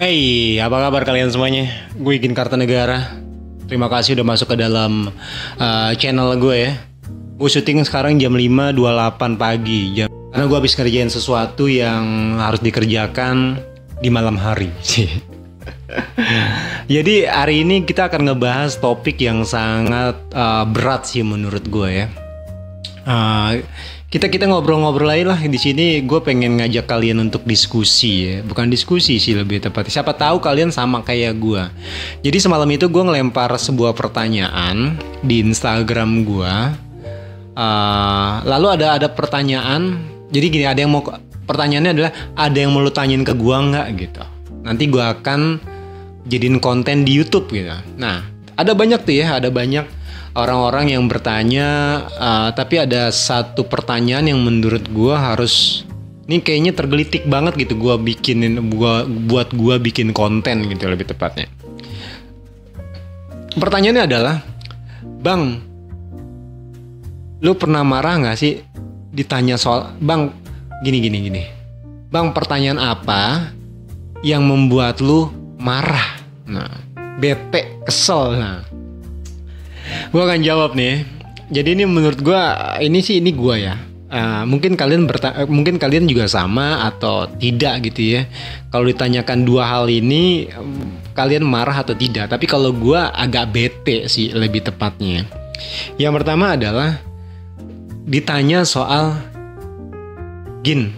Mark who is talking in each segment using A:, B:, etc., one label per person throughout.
A: Hey, apa kabar kalian semuanya? Gue Igin Kartanegara. Terima kasih udah masuk ke dalam channel gue ya. Gue syuting sekarang jam 5.28 pagi karena gue habis kerjain sesuatu yang harus dikerjakan di malam hari. Jadi hari ini kita akan ngebahas topik yang sangat berat sih menurut gue ya. Kita ngobrol-ngobrol lain lah di sini. Gue pengen ngajak kalian untuk diskusi ya, bukan diskusi sih lebih tepatnya. Siapa tahu kalian sama kayak gue. Jadi semalam itu gue ngelempar sebuah pertanyaan di Instagram gue. Lalu ada pertanyaan. Jadi gini, pertanyaannya adalah ada yang mau lu tanyain ke gue nggak gitu. Nanti gue akan jadiin konten di YouTube gitu. Nah, ada banyak tuh ya, ada banyak orang-orang yang bertanya, tapi ada satu pertanyaan yang menurut gue harus, ini kayaknya tergelitik banget gitu gue bikin konten gitu lebih tepatnya. Pertanyaannya adalah, Bang, lu pernah marah nggak sih ditanya soal, Bang, gini, Bang, pertanyaan apa yang membuat lu marah? Nah, bete, kesel, nah. Gue akan jawab nih. Jadi ini menurut gue, ini gue ya. Mungkin kalian juga sama atau tidak gitu ya. Kalau ditanyakan dua hal ini, kalian marah atau tidak? Tapi kalau gue agak bete sih lebih tepatnya. Yang pertama adalah ditanya soal, Gin,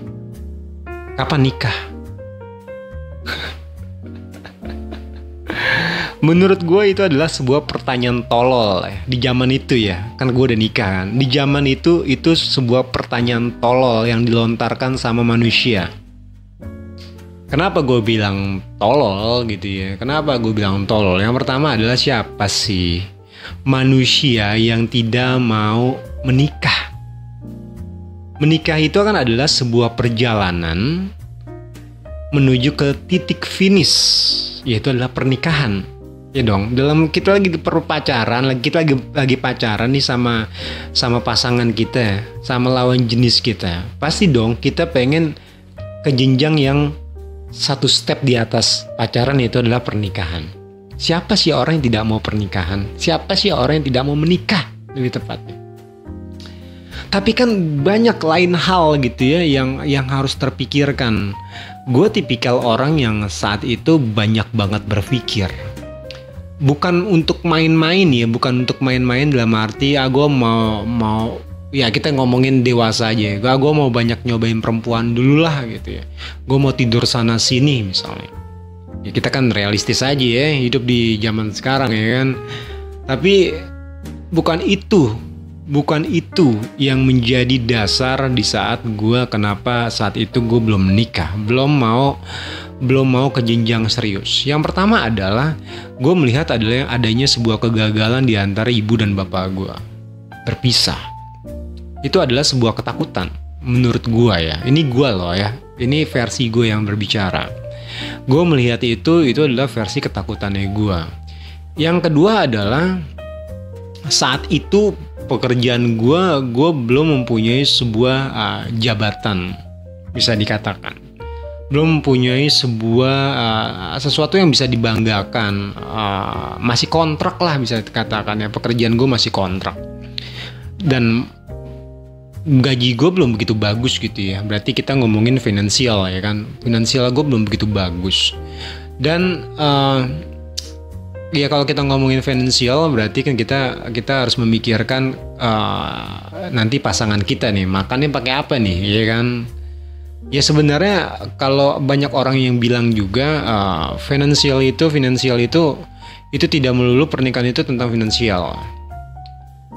A: kapan nikah? Menurut gue itu adalah sebuah pertanyaan tolol ya. Di zaman itu ya, kan gue udah nikah kan. Di zaman itu sebuah pertanyaan tolol yang dilontarkan sama manusia. Kenapa gue bilang tolol gitu ya? Kenapa gue bilang tolol? Yang pertama adalah, siapa sih manusia yang tidak mau menikah? Menikah itu kan adalah sebuah perjalanan menuju ke titik finish, yaitu adalah pernikahan. Ya dong, dalam kita lagi pacaran, kita lagi pacaran nih sama pasangan kita, sama lawan jenis kita. Pasti dong kita pengen ke jenjang yang satu step di atas pacaran, yaitu adalah pernikahan. Siapa sih orang yang tidak mau pernikahan? Siapa sih orang yang tidak mau menikah lebih tepatnya? Tapi kan banyak lain hal gitu ya yang harus terpikirkan. Gue tipikal orang yang saat itu banyak banget berpikir. Bukan untuk main-main ya, bukan untuk main-main dalam arti gue mau ya, kita ngomongin dewasa aja. Gue mau banyak nyobain perempuan dulu lah gitu ya. Gue mau tidur sana sini misalnya. Ya kita kan realistis aja ya, hidup di zaman sekarang ya kan. Tapi bukan itu yang menjadi dasar di saat kenapa saat itu gue belum menikah, belum mau ke jenjang serius. Yang pertama adalah gue melihat adanya sebuah kegagalan di antara ibu dan bapak gue berpisah. Itu adalah sebuah ketakutan menurut gue ya. Ini gue loh ya, ini versi gue yang berbicara. Gue melihat itu adalah versi ketakutannya gue. Yang kedua adalah saat itu pekerjaan gue belum mempunyai sebuah jabatan, bisa dikatakan belum mempunyai sebuah sesuatu yang bisa dibanggakan. Masih kontrak lah bisa dikatakan ya, pekerjaan gue masih kontrak dan gaji gue belum begitu bagus gitu ya. Berarti kita ngomongin finansial ya kan, finansial gue belum begitu bagus. Dan ya kalau kita ngomongin finansial berarti kan kita harus memikirkan nanti pasangan kita nih makannya pakai apa nih ya kan. Ya sebenarnya kalau banyak orang yang bilang juga finansial itu tidak melulu pernikahan itu tentang finansial.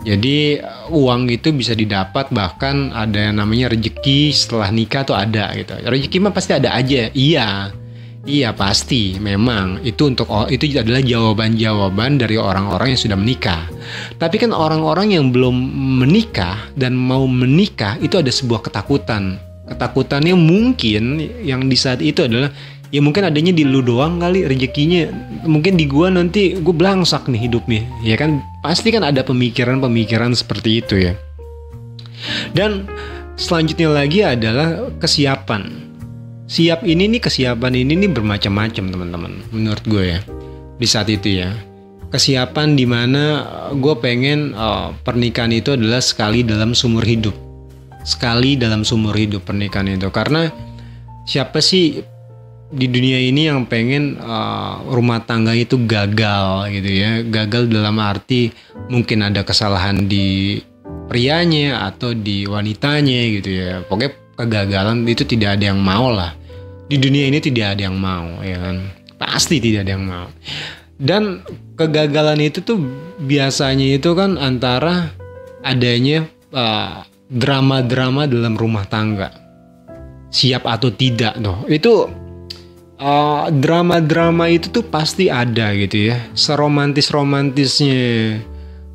A: Jadi uang itu bisa didapat, bahkan ada yang namanya rezeki setelah nikah tuh ada gitu. Rezeki mah pasti ada aja. Iya pasti, memang itu adalah jawaban dari orang-orang yang sudah menikah. Tapi kan orang-orang yang belum menikah dan mau menikah itu ada sebuah ketakutan. Ketakutannya mungkin yang di saat itu adalah, ya mungkin adanya di lu doang kali rezekinya. Mungkin di gua nanti gue belangsak nih hidupnya. Ya kan pasti kan ada pemikiran seperti itu ya. Dan selanjutnya lagi adalah kesiapan. Siap ini nih, kesiapan ini nih bermacam-macam teman-teman, menurut gue ya. Di saat itu ya, kesiapan dimana gue pengen pernikahan itu adalah sekali dalam seumur hidup. Sekali dalam seumur hidup pernikahan itu. Karena siapa sih di dunia ini yang pengen rumah tangga itu gagal gitu ya. Gagal dalam arti mungkin ada kesalahan di prianya atau di wanitanya gitu ya. Pokoknya kegagalan itu tidak ada yang mau lah. Di dunia ini tidak ada yang mau, ya kan? Pasti tidak ada yang mau. Dan kegagalan itu tuh biasanya itu kan antara adanya drama-drama dalam rumah tangga. Siap atau tidak tuh. Itu drama-drama itu tuh pasti ada gitu ya. Seromantis-romantisnya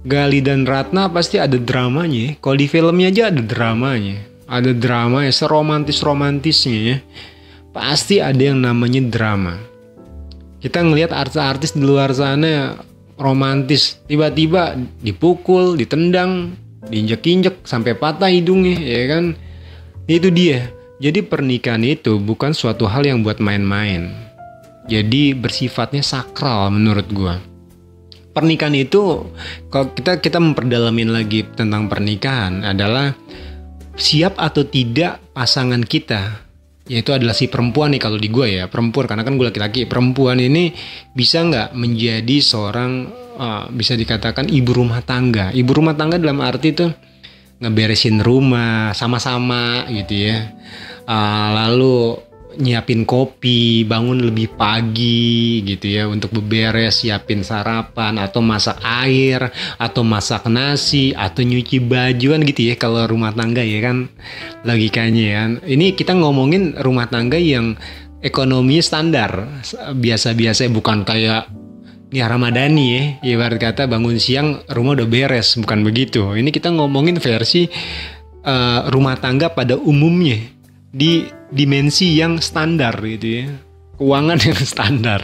A: Gali dan Ratna pasti ada dramanya. Kalau di filmnya aja ada dramanya. Ada drama ya, seromantis-romantisnya ya. Pasti ada yang namanya drama. Kita ngelihat artis-artis di luar sana romantis, tiba-tiba dipukul, ditendang, diinjek-injek sampai patah hidungnya, ya kan? Itu dia. Jadi pernikahan itu bukan suatu hal yang buat main-main. Jadi bersifatnya sakral menurut gua. Pernikahan itu, kalau kita memperdalamin lagi tentang pernikahan adalah siap atau tidak pasangan kita, yaitu adalah si perempuan nih. Kalau di gue ya perempuan, karena kan gue laki-laki. Perempuan ini bisa nggak menjadi seorang bisa dikatakan ibu rumah tangga. Ibu rumah tangga dalam arti tuh ngeberesin rumah sama-sama gitu ya, lalu nyiapin kopi, bangun lebih pagi gitu ya untuk beberes, siapin sarapan atau masak air atau masak nasi atau nyuci baju kan gitu ya kalau rumah tangga ya kan, logikanya ya. Ini kita ngomongin rumah tangga yang ekonominya standar, biasa-biasa, bukan kayak Nia Ramadhani ya, ibarat kata bangun siang rumah udah beres, bukan begitu. Ini kita ngomongin versi rumah tangga pada umumnya di dimensi yang standar gitu ya, keuangan yang standar.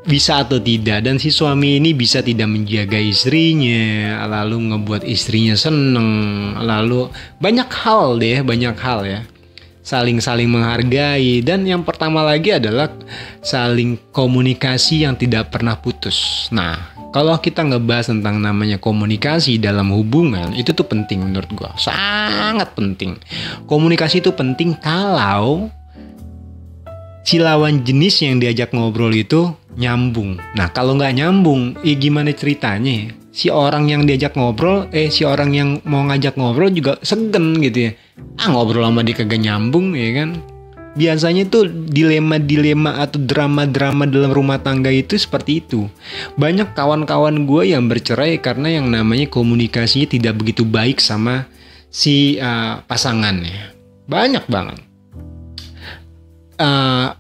A: Bisa atau tidak, dan si suami ini bisa tidak menjaga istrinya, lalu ngebuat istrinya seneng, lalu banyak hal ya, saling menghargai. Dan yang pertama lagi adalah saling komunikasi yang tidak pernah putus. Nah, kalau kita ngebahas tentang namanya komunikasi dalam hubungan, itu tuh penting menurut gua, sangat penting. Komunikasi itu penting kalau si lawan jenis yang diajak ngobrol itu nyambung. Nah, kalau nggak nyambung, gimana ceritanya? Si orang yang diajak ngobrol, si orang yang mau ngajak ngobrol juga segen gitu ya. Ngobrol sama dia kagak nyambung ya kan? Biasanya tuh dilema-dilema atau drama-drama dalam rumah tangga itu seperti itu. Banyak kawan-kawan gue yang bercerai karena yang namanya komunikasinya tidak begitu baik sama si pasangannya. Banyak banget.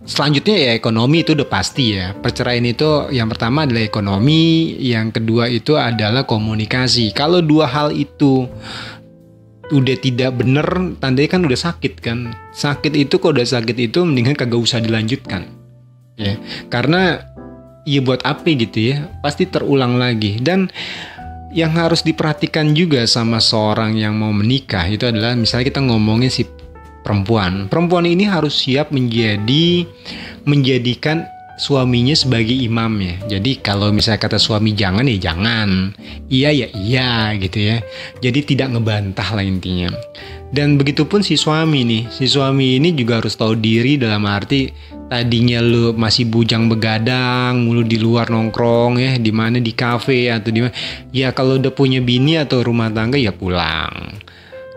A: Selanjutnya ya ekonomi, itu udah pasti ya. Perceraian itu yang pertama adalah ekonomi, yang kedua itu adalah komunikasi. Kalau dua hal itu udah tidak bener, tandanya kan udah sakit kan. Sakit itu, kalau udah sakit itu mendingan kagak usah dilanjutkan ya, karena ya buat apa gitu ya, pasti terulang lagi. Dan yang harus diperhatikan juga sama seorang yang mau menikah itu adalah, misalnya kita ngomongin si perempuan ini harus siap menjadikan suaminya sebagai imamnya. Jadi kalau misalnya kata suami jangan ya jangan, iya ya iya gitu ya. Jadi tidak ngebantah lah intinya. Dan begitupun si suami ini juga harus tahu diri, dalam arti tadinya lu masih bujang begadang mulu di luar nongkrong ya, di mana di kafe atau di mana. Ya kalau udah punya bini atau rumah tangga ya pulang.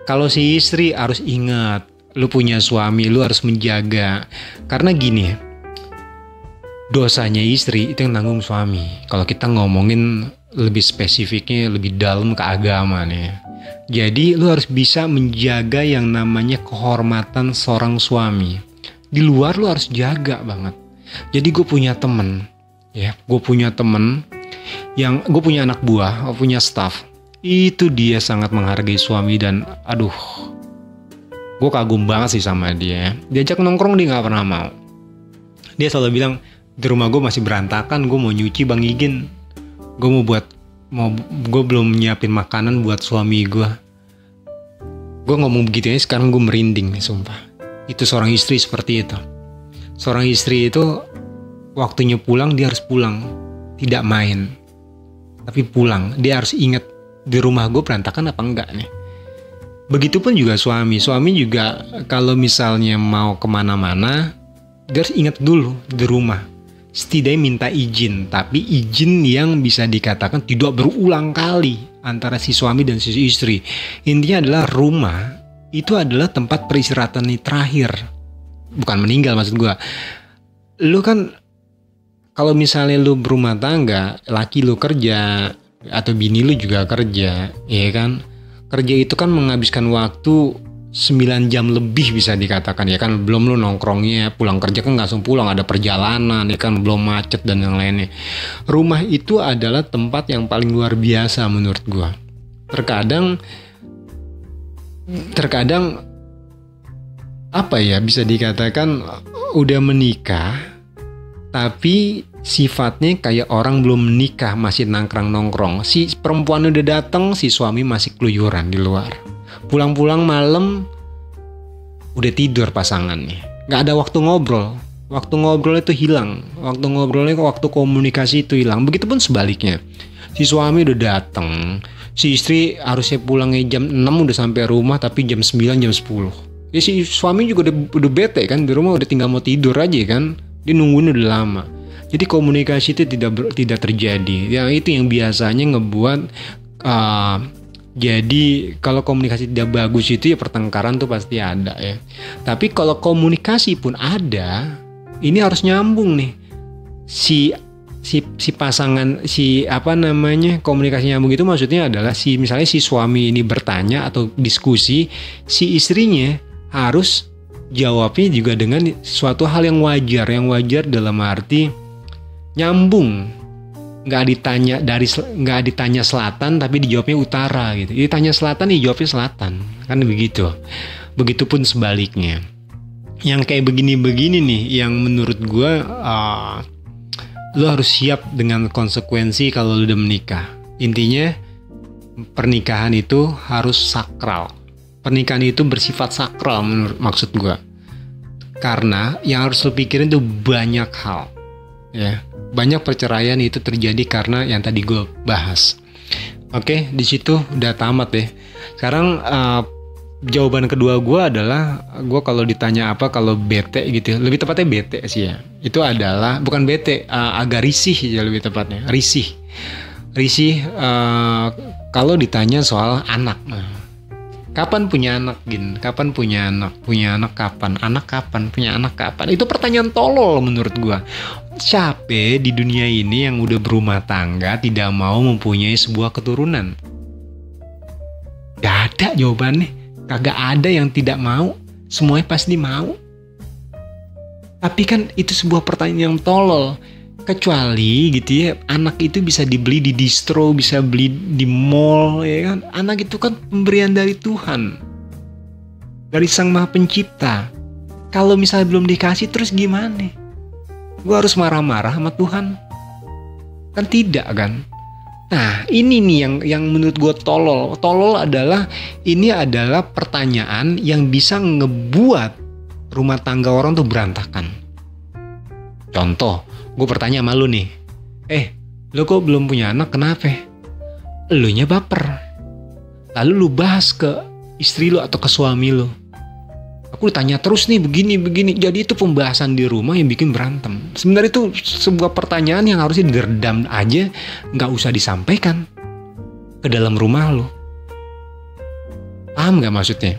A: Kalau si istri harus ingat, lu punya suami, lu harus menjaga. Karena gini, dosanya istri itu yang nanggung suami. Kalau kita ngomongin lebih spesifiknya, lebih dalam ke agama nih. Jadi lu harus bisa menjaga yang namanya kehormatan seorang suami. Di luar lu harus jaga banget. Jadi gue punya temen yang gue punya anak buah, gue punya staff. Itu dia sangat menghargai suami, dan aduh, gue kagum banget sih sama dia. Diajak nongkrong dia nggak pernah mau. Dia selalu bilang, di rumah gue masih berantakan, gue mau nyuci Bang Igin, gue belum nyiapin makanan buat suami gue. Gue ngomong begitu ya, sekarang gue merinding nih sumpah. Itu seorang istri seperti itu. Seorang istri itu waktunya pulang dia harus pulang, tidak main, tapi pulang. Dia harus ingat di rumah gue berantakan apa enggak nih. Begitupun juga suami juga kalau misalnya mau kemana-mana dia harus ingat dulu di rumah. Setidaknya minta izin, tapi izin yang bisa dikatakan tidak berulang kali antara si suami dan si istri. Intinya adalah rumah itu adalah tempat peristirahatan terakhir. Bukan meninggal maksud gue. Lu kan kalau misalnya lu berumah tangga, laki lu kerja atau bini lu juga kerja, ya kan? Kerja itu kan menghabiskan waktu 9 jam lebih bisa dikatakan, ya kan. Belum lu nongkrongnya, pulang kerja kan langsung pulang, ada perjalanan, ya kan, belum macet dan yang lainnya. Rumah itu adalah tempat yang paling luar biasa menurut gua. Terkadang apa ya, bisa dikatakan udah menikah tapi sifatnya kayak orang belum menikah, masih nongkrong. Si perempuan udah datang, si suami masih keluyuran di luar. Pulang-pulang malam udah tidur pasangannya. Gak ada waktu ngobrol. Waktu ngobrol itu hilang. Waktu komunikasi itu hilang. Begitupun sebaliknya. Si suami udah datang, si istri harusnya pulangnya jam 6 udah sampai rumah tapi jam 9, jam 10. Ya si suami juga udah bete kan, di rumah udah tinggal mau tidur aja kan. Dia nungguin udah lama. Jadi komunikasi itu tidak terjadi. Ya itu yang biasanya ngebuat jadi kalau komunikasi tidak bagus itu ya pertengkaran tuh pasti ada ya. Tapi kalau komunikasi pun ada, ini harus nyambung nih. Si pasangan, komunikasi nyambung itu maksudnya adalah misalnya si suami ini bertanya atau diskusi, si istrinya harus jawabnya juga dengan suatu hal yang wajar dalam arti nyambung. Nggak ditanya selatan tapi dijawabnya utara gitu. Ditanya selatan dijawabnya selatan, kan begitu. Begitupun sebaliknya. Yang kayak begini nih yang menurut gue lo harus siap dengan konsekuensi kalau lo udah menikah. Intinya pernikahan itu harus sakral. Pernikahan itu bersifat sakral menurut maksud gue. Karena yang harus lo pikirin tuh banyak hal. Ya. Banyak perceraian itu terjadi karena yang tadi gue bahas. Oke, di situ udah tamat deh. Sekarang jawaban kedua gue adalah, gue kalau ditanya apa kalau bete gitu, lebih tepatnya bete sih ya. Itu adalah bukan bete, agak risih ya lebih tepatnya. Risih. Kalau ditanya soal anak. Kapan punya anak, Gin? Kapan punya anak? Punya anak kapan? Anak kapan? Punya anak kapan? Itu pertanyaan tolol menurut gua. Siapa di dunia ini yang udah berumah tangga tidak mau mempunyai sebuah keturunan? Gak ada jawabannya. Kagak ada yang tidak mau. Semuanya pasti mau. Tapi kan itu sebuah pertanyaan yang tolol. Kecuali gitu ya, anak itu bisa dibeli di distro, bisa beli di mall, ya kan. Anak itu kan pemberian dari Tuhan, dari Sang Maha Pencipta. Kalau misalnya belum dikasih terus gimana? Gue harus marah-marah sama Tuhan? Kan tidak kan. Nah ini nih yang menurut gue tolol. Tolol adalah, ini adalah pertanyaan yang bisa ngebuat rumah tangga orang tuh berantakan. Contoh, gue bertanya sama lu nih, lu kok belum punya anak, kenapa? Elunya baper. Lalu lu bahas ke istri lu atau ke suami lu. Aku ditanya terus nih begini. Jadi itu pembahasan di rumah yang bikin berantem. Sebenarnya itu sebuah pertanyaan yang harusnya diredam aja, gak usah disampaikan ke dalam rumah lu. Paham gak maksudnya?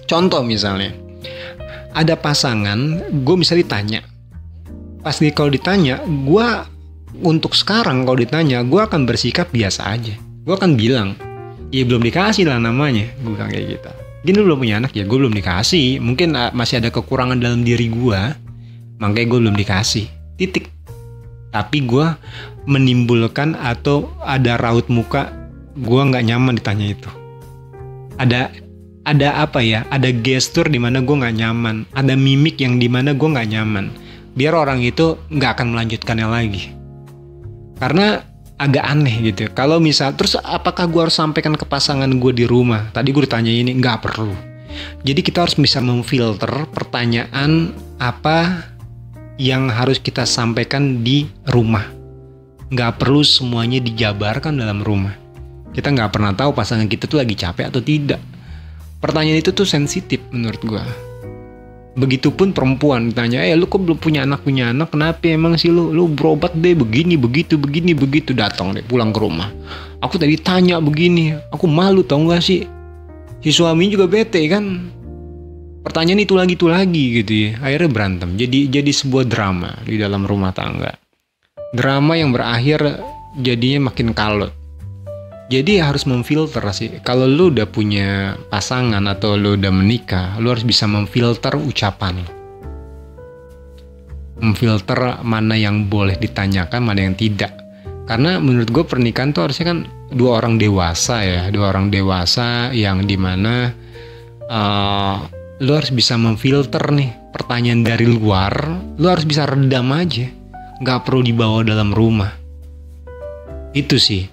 A: Contoh misalnya, ada pasangan, gue misalnya ditanya. Pasti kalau ditanya, gue untuk sekarang kalau ditanya, gue akan bersikap biasa aja. Gue akan bilang, ya belum dikasih lah namanya. Gue bilang kayak gitu. Gini, lu belum punya anak ya, gue belum dikasih. Mungkin masih ada kekurangan dalam diri gue, makanya gue belum dikasih. Titik. Tapi gue menimbulkan atau ada raut muka, gue nggak nyaman ditanya itu. Ada apa ya? Ada gestur di mana gue nggak nyaman. Ada mimik yang di mana gue nggak nyaman. Biar orang itu nggak akan melanjutkannya lagi. Karena agak aneh gitu. Kalau misal, terus apakah gue harus sampaikan ke pasangan gue di rumah? Tadi gue ditanya ini, nggak perlu. Jadi kita harus bisa memfilter pertanyaan apa yang harus kita sampaikan di rumah. Nggak perlu semuanya dijabarkan dalam rumah. Kita nggak pernah tahu pasangan kita tuh lagi capek atau tidak. Pertanyaan itu tuh sensitif menurut gua. Begitupun perempuan ditanya, lu kok belum punya anak, kenapa emang sih lu berobat deh begini, begitu, datang deh pulang ke rumah. Aku tadi tanya begini, aku malu tau gak sih? Si suami juga bete kan. Pertanyaan itu lagi gitu ya. Akhirnya berantem, jadi sebuah drama di dalam rumah tangga. Drama yang berakhir jadinya makin kalut. Jadi harus memfilter sih. Kalau lu udah punya pasangan atau lu udah menikah, lu harus bisa memfilter ucapan. Memfilter mana yang boleh ditanyakan, mana yang tidak. Karena menurut gue pernikahan tuh harusnya kan dua orang dewasa yang dimana lu harus bisa memfilter nih pertanyaan dari luar. Lu harus bisa redam aja, nggak perlu dibawa dalam rumah. Itu sih.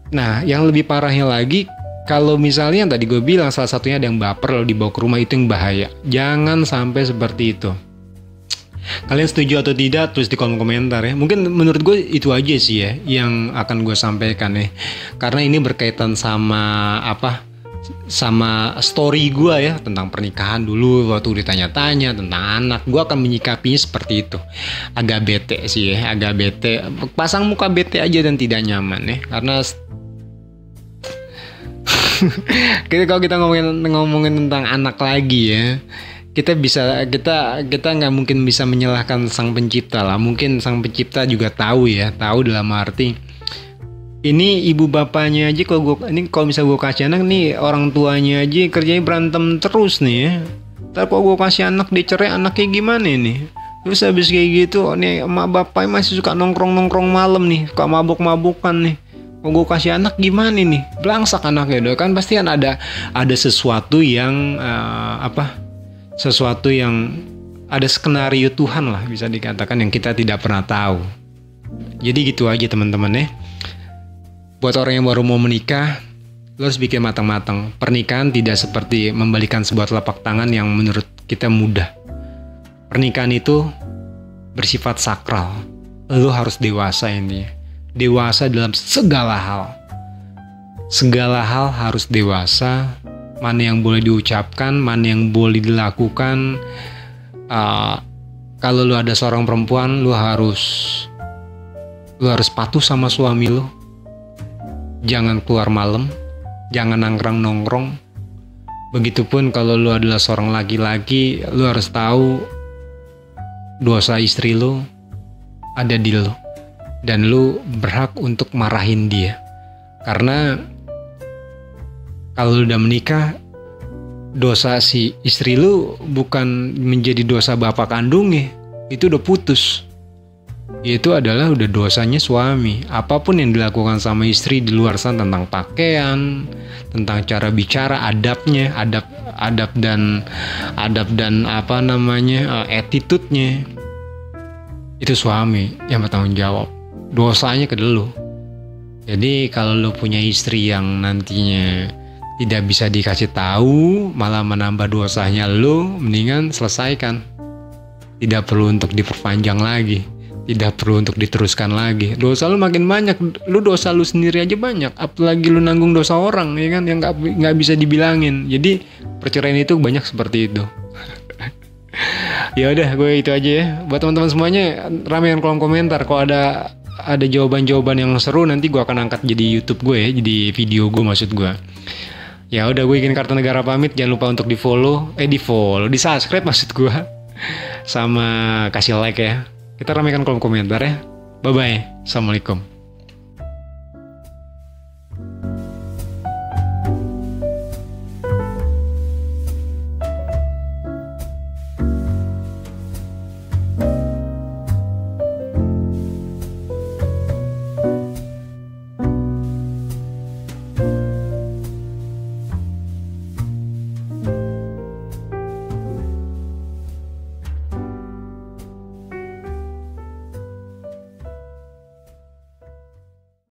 A: Nah, yang lebih parahnya lagi, kalau misalnya yang tadi gue bilang salah satunya ada yang baper lalu dibawa ke rumah, itu yang bahaya. Jangan sampai seperti itu. Kalian setuju atau tidak, tulis di kolom komentar ya. Mungkin menurut gue itu aja sih ya yang akan gue sampaikan ya. Karena ini berkaitan sama sama story gue ya tentang pernikahan dulu waktu ditanya-tanya tentang anak. Gue akan menyikapinya seperti itu. Agak bete sih ya, agak bete. Pasang muka bete aja dan tidak nyaman ya. Karena kalau kita ngomongin tentang anak lagi ya, kita nggak mungkin bisa menyalahkan sang pencipta lah. Mungkin sang pencipta juga tahu dalam arti ini ibu bapaknya aja, kalau misalnya gue kasih anak nih, orang tuanya aja kerjanya berantem terus nih ya. Ntar kalau gue kasih anak dicerai, anaknya gimana nih? Terus habis kayak gitu nih emak bapaknya masih suka nongkrong malam nih, suka mabuk-mabukan nih. Kalau gue kasih anak gimana nih? Belangsak anaknya dong. Kan pasti kan ada sesuatu yang sesuatu yang ada skenario Tuhan lah bisa dikatakan yang kita tidak pernah tahu. Jadi gitu aja teman-teman ya. Buat orang yang baru mau menikah, lo harus bikin matang-matang. Pernikahan tidak seperti membalikan sebuah telapak tangan yang menurut kita mudah. Pernikahan itu bersifat sakral. Lo harus dewasa intinya. Dewasa dalam segala hal. Segala hal harus dewasa. Mana yang boleh diucapkan, mana yang boleh dilakukan. Kalau lu ada seorang perempuan, lu harus patuh sama suami lu. Jangan keluar malam, jangan nongkrong. Begitupun kalau lu adalah seorang laki-laki, lu harus tahu dosa istri lu ada di lu. Dan lu berhak untuk marahin dia. Karena kalau lu udah menikah, dosa si istri lu bukan menjadi dosa bapak kandungnya. Itu udah putus. Itu adalah udah dosanya suami. Apapun yang dilakukan sama istri di luar sana tentang pakaian, tentang cara bicara, adabnya, adab dan attitude-nya, itu suami yang bertanggung jawab. Dosanya ke lu. Jadi kalau lu punya istri yang nantinya tidak bisa dikasih tahu, malah menambah dosanya lu, mendingan selesaikan. Tidak perlu untuk diperpanjang lagi, tidak perlu untuk diteruskan lagi. Dosa lu makin banyak, lu dosa lu sendiri aja banyak, apalagi lu nanggung dosa orang ya kan, yang nggak bisa dibilangin. Jadi perceraian itu banyak seperti itu. Ya udah, gue itu aja ya. Buat teman-teman semuanya, ramein kolom komentar. Kalau ada jawaban-jawaban yang seru, nanti gue akan angkat jadi YouTube gue ya, jadi video gue maksud gue. Ya udah, gue Ikin Kartanegara pamit. Jangan lupa untuk di subscribe maksud gue, sama kasih like ya. Kita ramekan kolom komentar ya. Bye bye. Assalamualaikum.